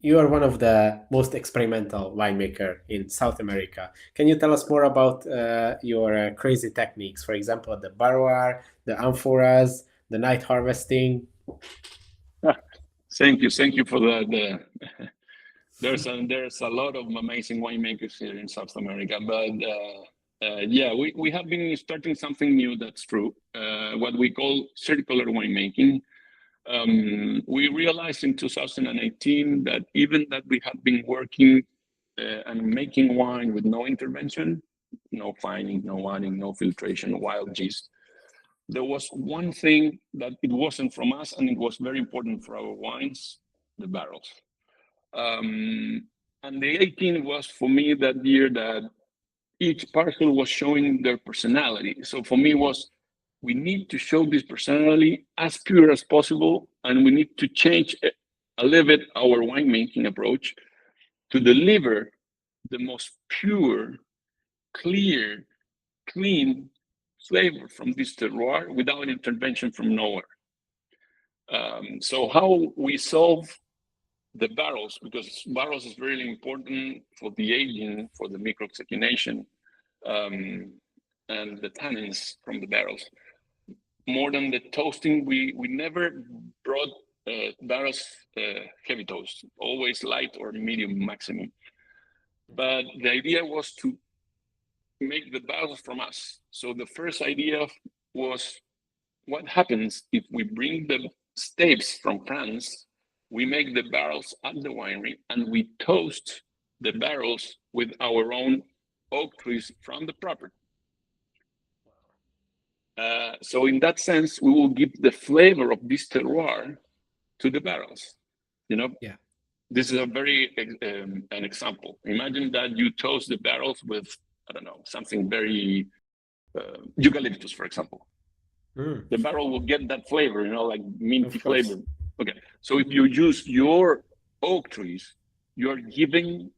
you are one of the most experimental winemaker in South America. Can you tell us more about your crazy techniques? For example, the barroir, the amphoras, the night harvesting. Thank you for there's a lot of amazing winemakers here in South America, but yeah, we have been starting something new. That's true. What we call circular winemaking. We realized in 2018 that even that we have been working and making wine with no intervention, no fining, no adding, no filtration, wild yeast. There was one thing that it wasn't from us, and it was very important for our wines: the barrels. And the 18 was for me that year that each parcel was showing their personality. So for me was, we need to show this personality as pure as possible, and we need to change a little bit our winemaking approach to deliver the most pure, clear, clean flavor from this terroir without intervention from nowhere. So how we solve the barrels, because barrels is really important for the aging, for the microoxygenation, and the tannins from the barrels. More than the toasting, we never brought barrels heavy toast, always light or medium maximum. But the idea was to make the barrels from us. So the first idea was, what happens if we bring the staves from France, we make the barrels at the winery, and we toast the barrels with our own oak trees from the property. So in that sense, we will give the flavor of this terroir to the barrels. You know, Yeah. this is a very an example. Imagine that you toast the barrels with, I don't know, something very eucalyptus, for example. Mm, The barrel will get that flavor, you know, like minty of course. flavor. Okay, so if you use your oak trees, you're giving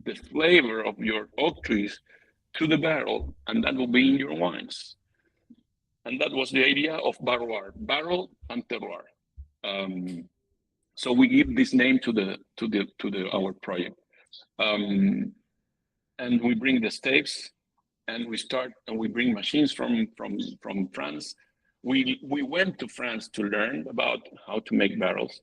the flavor of your oak trees to the barrel, and that will be in your wines. And that was the idea of barroir, barrel and terroir. So we give this name to the our project, and we bring the staves, and we bring machines from France. We went to France to learn about how to make barrels.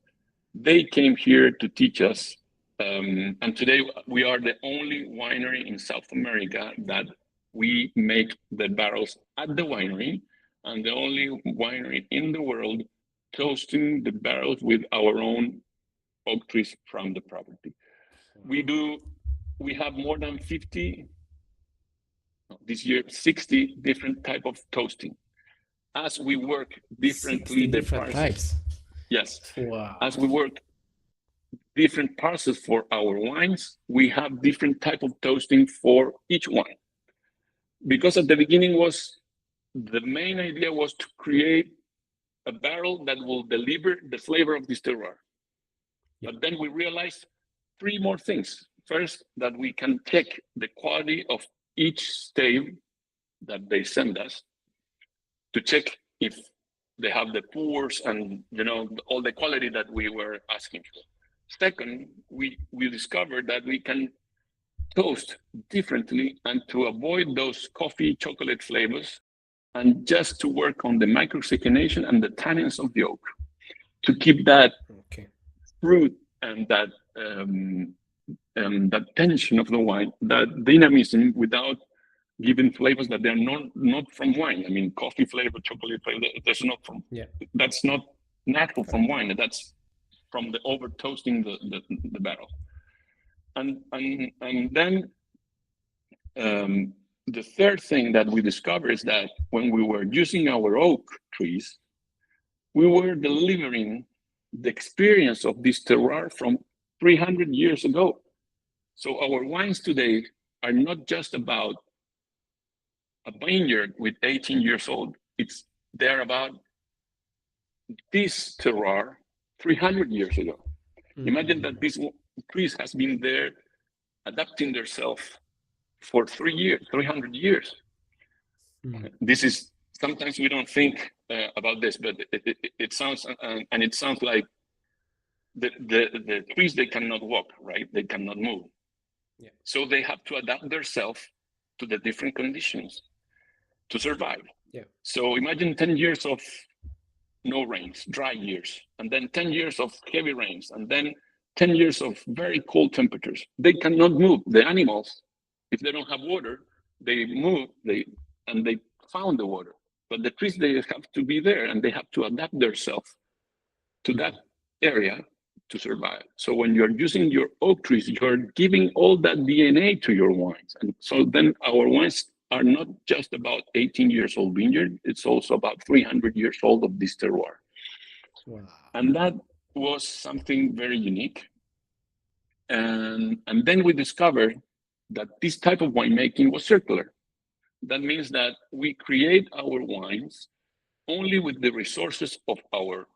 They came here to teach us, and today we are the only winery in South America that we make the barrels at the winery, and the only winery in the world toasting the barrels with our own oak trees from the property. We have more than 50, this year 60 different type of toasting. As we work 60 differently the different parcels, types. yes, Wow. as we work different parcels for our wines, we have different type of toasting for each wine. Because at the beginning the main idea was to create a barrel that will deliver the flavor of this terroir. Yeah. But then we realized three more things. First, that we can check the quality of each stave that they send us, to check if they have the pores and, you know, all the quality that we were asking for. Second, we discovered that we can toast differently, and to avoid those coffee chocolate flavors, and just to work on the microoxygenation and the tannins of the oak, to keep that Okay. fruit and that tension of the wine, that dynamism, without giving flavors that they're not from wine. I mean, coffee flavor, chocolate flavor, Yeah. that's not natural from wine. That's from the over toasting the barrel. And then the third thing that we discovered is that when we were using our oak trees, we were delivering the experience of this terroir from 300 years ago. So our wines today are not just about a vineyard with 18 years old. They're about this terroir 300 years ago. Imagine that this trees has been there adapting themselves for 300 years. This is, sometimes we don't think about this, but it sounds, and it sounds like the trees, they cannot walk, right? They cannot move. Yeah. So they have to adapt themselves to the different conditions to survive. Yeah. So imagine 10 years of no rains, dry years, and then 10 years of heavy rains, and then 10 years of very cold temperatures. They cannot move. The animals, if they don't have water, they move, they found the water. But the trees, they have to be there and they have to adapt themselves to that area to survive. So when you're using your oak trees, you're giving all that DNA to your wines. And so then our wines are not just about 18 years old vineyard, it's also about 300 years old of this terroir. Wow. And that was something very unique. And then we discovered that this type of winemaking was circular. That means that we create our wines only with the resources of our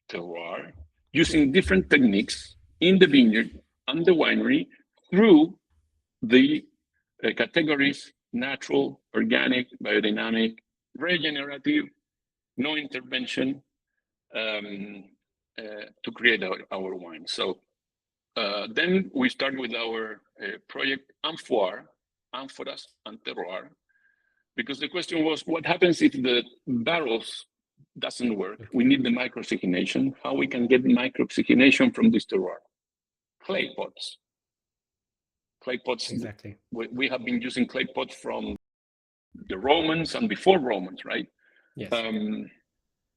terroir, using different techniques in the vineyard and the winery through the categories natural, organic, biodynamic, regenerative, no intervention, to create our wine. So then we start with our project amphora, amphoras and terroir, because the question was, what happens if the barrels doesn't work? Okay. We need the microoxygenation. How we can get microoxygenation from this terroir? Clay pots. Clay pots. Exactly. We have been using clay pots from the Romans and before Romans, right? Yes.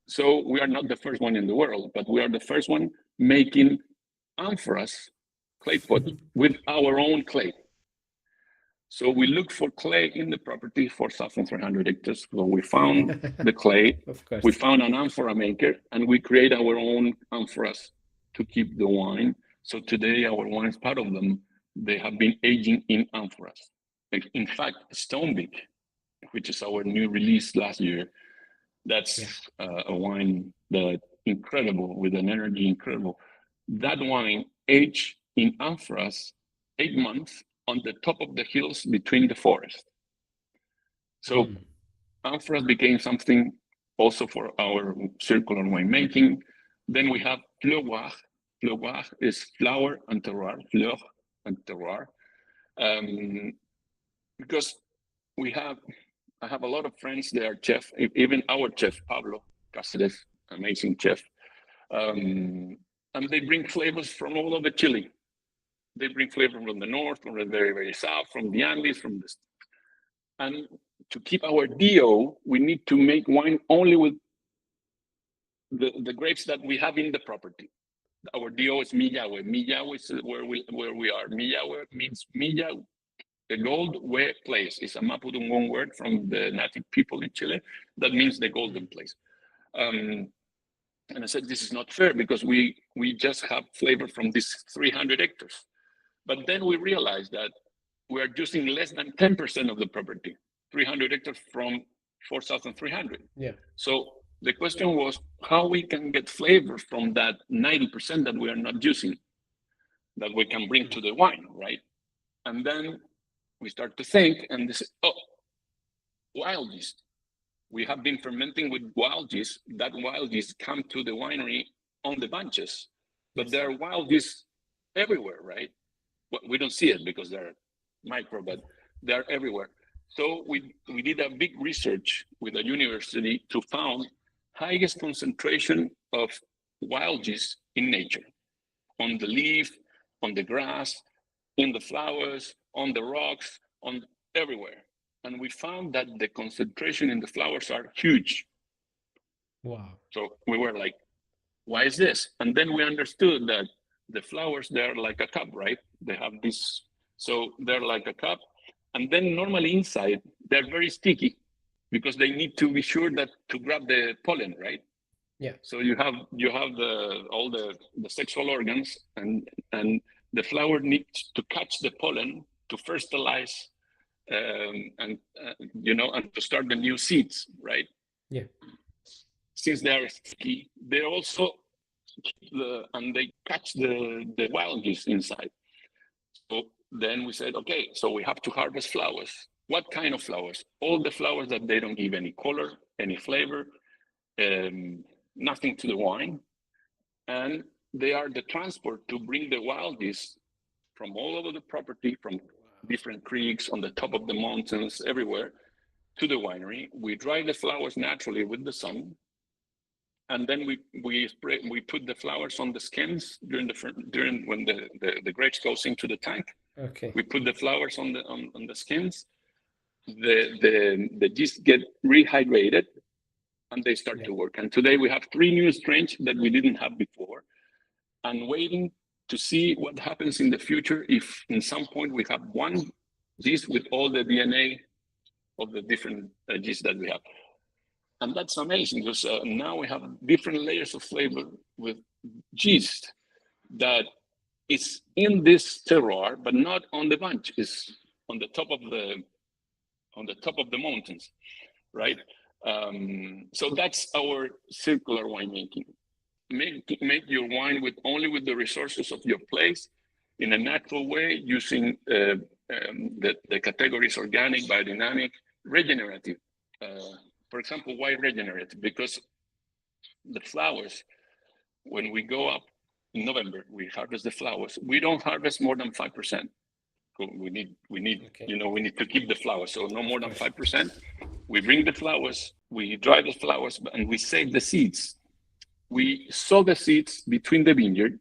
So we are not the first one in the world, but we are the first one making amphoras, clay pots, with our own clay. So we looked for clay in the property, 4,300 hectares. So we found the clay, Of course. we found an amphora maker, and we create our own amphoras to keep the wine. So today our wines, part of them, they have been aging in amphoras. In fact, Stonebeak, which is our new release last year, that's a wine that incredible, with an energy incredible. That wine aged in amphoras 8 months on the top of the hills between the forest. So amphoras became something also for our circular winemaking. Then we have fleuroir. Fleuroir is flower and terroir, fleur and terroir. Because I have a lot of friends, they are chef, even our chef, Pablo Cáceres, amazing chef. And they bring flavors from all over Chile. They bring flavor from the north, from the very, very south, from the Andes, from the... And to keep our DO, we need to make wine only with the grapes that we have in the property. Our DO is Millahue. Millahue is where we are. Millahue means Millah, the gold where place. It's a Mapudungun word from the native people in Chile that means the golden place. And I said, this is not fair because we just have flavor from these 300 hectares. But then we realized that we are using less than 10% of the property, 300 hectares from 4,300. Yeah. So the question was how we can get flavor from that 90% that we are not using, that we can bring to the wine, right? And then we start to think and they say, oh, wild yeast. We have been fermenting with wild yeast. That wild yeast come to the winery on the bunches, but there are wild yeast everywhere, right? Well, we don't see it because they're micro, but they're everywhere. So we did a big research with a university to found highest concentration of wild yeast in nature, on the leaf, on the grass, in the flowers, on the rocks, on everywhere. And we found that the concentration in the flowers are huge. Wow. So we were like, why is this? And then we understood that the flowers, they're like a cup, right? They have this, so they're like a cup. And then normally inside, they're very sticky because they need to be sure that to grab the pollen, right? Yeah. So you have all the sexual organs, and the flower needs to catch the pollen to fertilize, and to start the new seeds, right? Yeah. Since they are sticky, they also they catch the wild yeast inside. So then we said, okay, so we have to harvest flowers. What kind of flowers? All the flowers that they don't give any color, any flavor, nothing to the wine. And they are the transport to bring the wild yeast from all over the property, from different creeks, on the top of the mountains, everywhere, to the winery. We dry the flowers naturally with the sun, and then we put the flowers on the skins during when the grapes goes into the tank. Okay. We put the flowers on the skins. The yeast get rehydrated, and they start to work. And today we have 3 new strains that we didn't have before, and waiting to see what happens in the future if in some point we have one yeast with all the DNA of the different yeast that we have. And that's amazing, because now we have different layers of flavor with yeast that is in this terroir, but not on the bunch. It's on the top of the mountains, right? So that's our circular winemaking. Make your wine only with the resources of your place, in a natural way, using the categories organic, biodynamic, regenerative. For example, why regenerative? Because the flowers, when we go up in November, we harvest the flowers. We don't harvest more than 5%. We need Okay. we need to keep the flowers, so no more than 5%. We bring the flowers, we dry the flowers, and we save the seeds. We sow the seeds between the vineyard.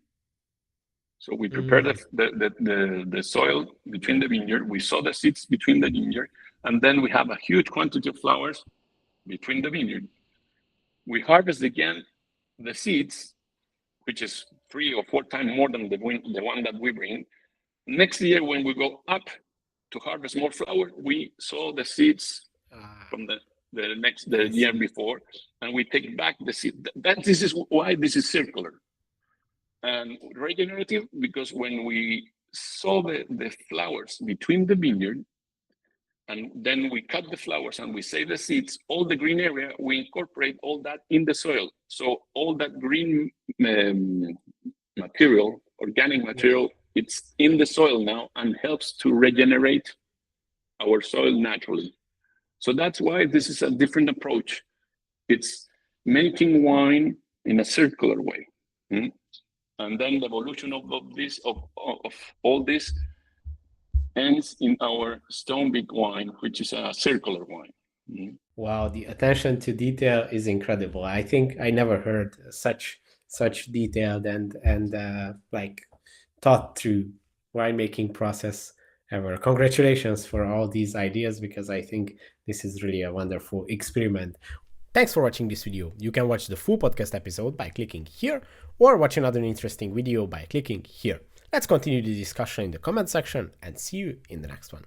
So we prepare the soil between the vineyard. We sow the seeds between the vineyard, and then we have a huge quantity of flowers between the vineyard. We harvest again the seeds, which is 3 or 4 times more than the one that we bring. Next year, when we go up to harvest more flower, we sow the seeds from the year before, and we take back the seed. This is why this is circular. And regenerative, because when we sow the flowers between the vineyard, and then we cut the flowers and we save the seeds, all the green area, we incorporate all that in the soil. So all that green material, organic material, it's in the soil now and helps to regenerate our soil naturally. So that's why this is a different approach. It's making wine in a circular way. And then the evolution of all this ends in our Stone Big wine, which is a circular wine. Wow, the attention to detail is incredible. I think I never heard such detailed and like thought through winemaking process ever. Congratulations for all these ideas, because I think this is really a wonderful experiment. Thanks for watching this video. You can watch the full podcast episode by clicking here, or watch another interesting video by clicking here. Let's continue the discussion in the comment section, and see you in the next one.